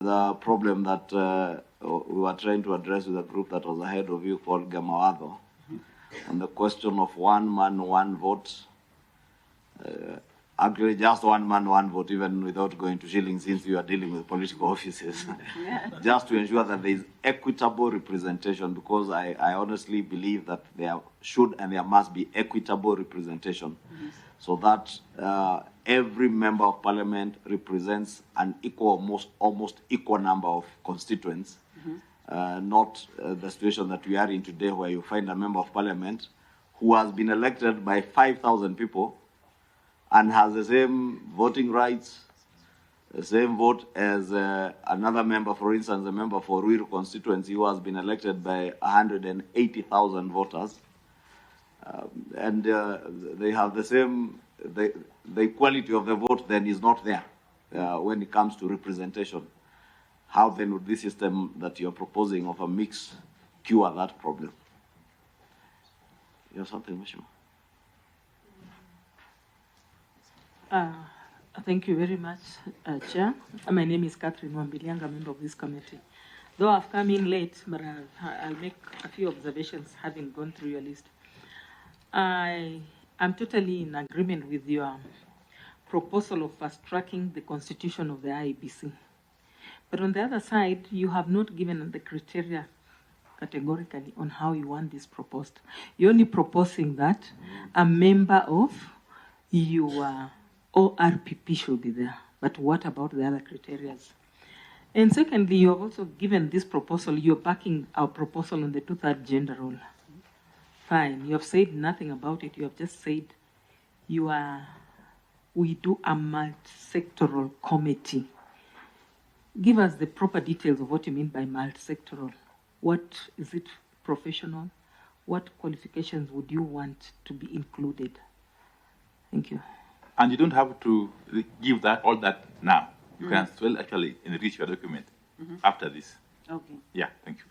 The problem that we were trying to address with a group that was ahead of you called Gamawado on the question of one man, one vote. Actually, just one man, one vote, even without going to shillings, since you are dealing with political offices, just to ensure that there is equitable representation, because I honestly believe that there should and there must be equitable representation, so that every member of parliament represents an equal, almost equal number of constituents, not the situation that we are in today, where you find a member of parliament who has been elected by 5,000 people and has the same voting rights, the same vote as another member, for instance, a member for Ruto constituency who has been elected by 180,000 voters. And they have the same, the equality of the vote then is not there when it comes to representation. How then would this system that you're proposing of a mix cure that problem? You have something, Mheshimiwa? Thank you very much, Chair. My name is Catherine Wambilianga, member of this committee. Though I've come in late, but I'll make a few observations having gone through your list. I am totally in agreement with your proposal of fast-tracking the constitution of the IEBC. But on the other side, you have not given the criteria categorically on how you want this proposed. You're only proposing that a member of your ORPP should be there. But what about the other criteria? And secondly, you have also given this proposal, you're backing our proposal on the two-third gender role. Fine, you have said nothing about it. You have just said we do a multi-sectoral committee. Give us the proper details of what you mean by multi-sectoral. What is it, professional? What qualifications would you want to be included? Thank you. And you don't have to give all that now. You can still actually enrich your document after this. Okay. Yeah, thank you.